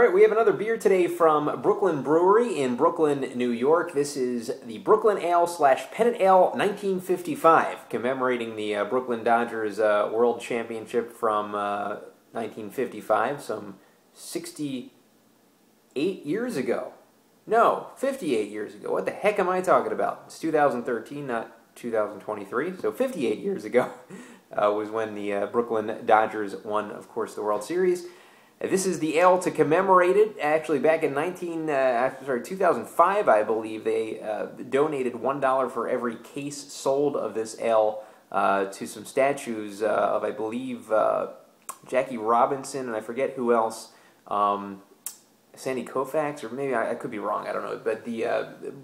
All right, we have another beer today from Brooklyn Brewery in Brooklyn, New York. This is the Brooklyn Ale / Pennant Ale 1955, commemorating the Brooklyn Dodgers World Championship from 1955, some 68 years ago. No, 58 years ago. What the heck am I talking about? It's 2013, not 2023. So 58 years ago was when the Brooklyn Dodgers won, of course, the World Series. This is the ale to commemorate it. Actually, back in 2005, I believe, they donated $1 for every case sold of this ale to some statues of, I believe, Jackie Robinson, and I forget who else, Sandy Koufax, or maybe I could be wrong, I don't know. But the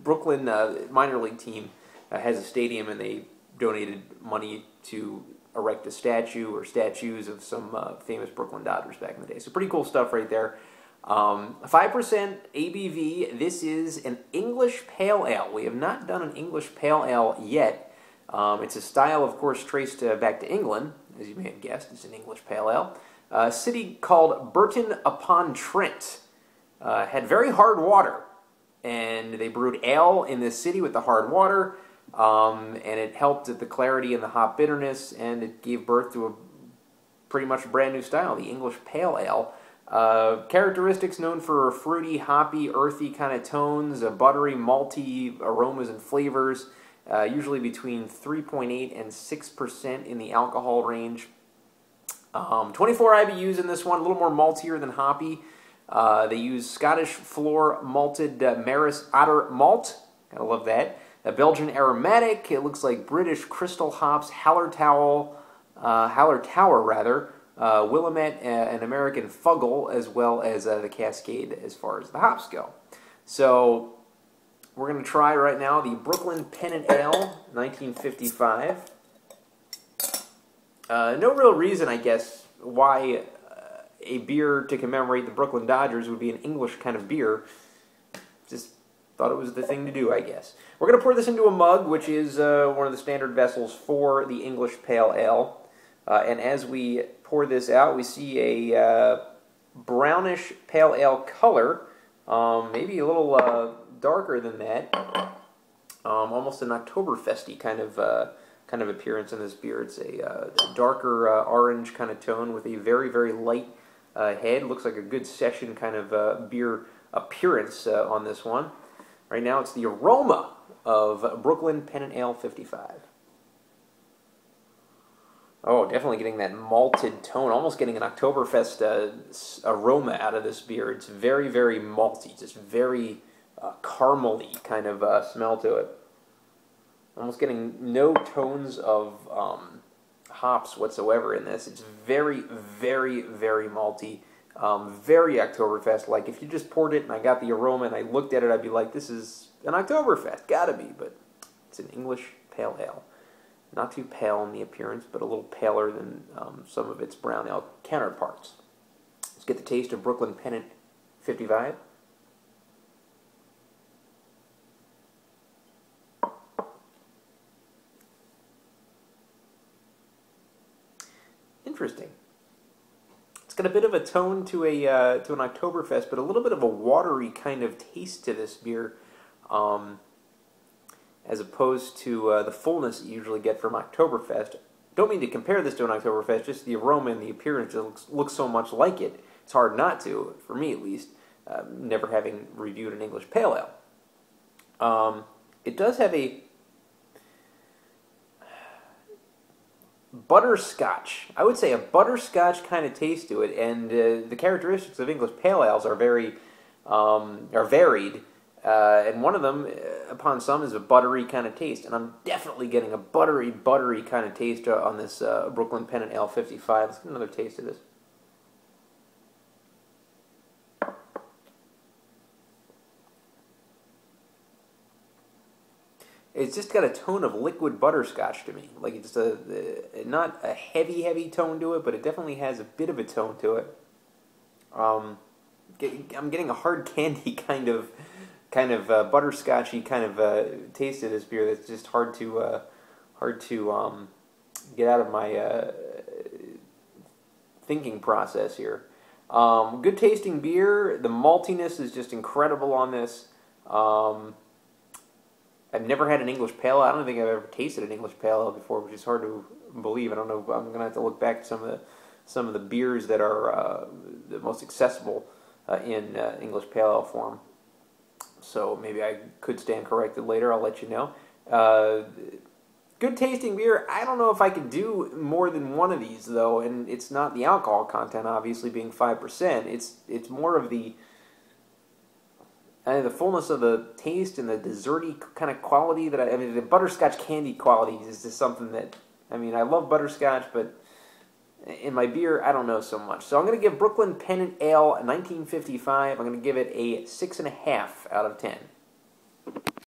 Brooklyn minor league team has a stadium, and they donated money to erect a statue or statues of some famous Brooklyn Dodgers back in the day. So pretty cool stuff right there. 5% ABV. This is an English Pale Ale. We have not done an English Pale Ale yet. It's a style, of course, traced back to England, as you may have guessed. It's an English Pale Ale. A city called Burton-upon-Trent. Had very hard water, and they brewed ale in this city with the hard water. And it helped at the clarity and the hop bitterness, and it gave birth to a pretty much brand new style, the English Pale Ale. Characteristics known for fruity, hoppy, earthy kind of tones, buttery, malty aromas and flavors, usually between 3.8 and 6% in the alcohol range. 24 IBUs in this one, a little more maltier than hoppy. They use Scottish floor malted Maris Otter malt. Gotta love that. A Belgian aromatic. It looks like British crystal hops, Hallertauer, Willamette, an American Fuggle, as well as the Cascade as far as the hops go. So we're going to try right now the Brooklyn Pennant Ale 1955. No real reason, I guess, why a beer to commemorate the Brooklyn Dodgers would be an English kind of beer. Just thought it was the thing to do, I guess. We're going to pour this into a mug, which is one of the standard vessels for the English Pale Ale. And as we pour this out, we see a brownish Pale Ale color, maybe a little darker than that. Almost an Oktoberfesty kind of appearance in this beer. It's a darker orange kind of tone with a very, very light head. Looks like a good session kind of beer appearance on this one. Right now, it's the aroma of Brooklyn Pennant Ale 55. Oh, definitely getting that malted tone, almost getting an Oktoberfest aroma out of this beer. It's very, very malty, just very caramely kind of smell to it. Almost getting no tones of hops whatsoever in this. It's very, very, very malty. Very Oktoberfest. Like, if you just poured it and I got the aroma and I looked at it, I'd be like, this is an Oktoberfest. Gotta be, but it's an English Pale Ale. Not too pale in the appearance, but a little paler than some of its brown ale counterparts. Let's get the taste of Brooklyn Pennant 55. Interesting. It's got a bit of a tone to an Oktoberfest, but a little bit of a watery kind of taste to this beer, as opposed to the fullness you usually get from Oktoberfest. Don't mean to compare this to an Oktoberfest, just the aroma and the appearance looks so much like it. It's hard not to, for me at least, never having reviewed an English Pale Ale. It does have a butterscotch. I would say a butterscotch kind of taste to it, and the characteristics of English Pale Ales are varied, and one of them, upon some, is a buttery kind of taste, and I'm definitely getting a buttery kind of taste on this Brooklyn Pennant Ale 55. Let's get another taste of this. It's just got a tone of liquid butterscotch to me. Like, it's not a heavy tone to it, but it definitely has a bit of a tone to it. I'm getting a hard candy kind of butterscotchy kind of taste of this beer. That's just hard to get out of my thinking process here. Good tasting beer. The maltiness is just incredible on this. I've never had an English Pale Ale. I don't think I've ever tasted an English Pale Ale before, which is hard to believe. I don't know. I'm gonna have to look back at some of the beers that are the most accessible in English Pale Ale form. So maybe I could stand corrected later. I'll let you know. Good tasting beer. I don't know if I could do more than one of these though, and it's not the alcohol content obviously being 5%. It's more of the fullness of the taste and the desserty kind of quality that I mean the butterscotch candy quality is just something that I mean I love butterscotch, but in my beer I don't know so much. So I'm going to give Brooklyn Pennant Ale 1955. I'm going to give it a 6.5 out of 10.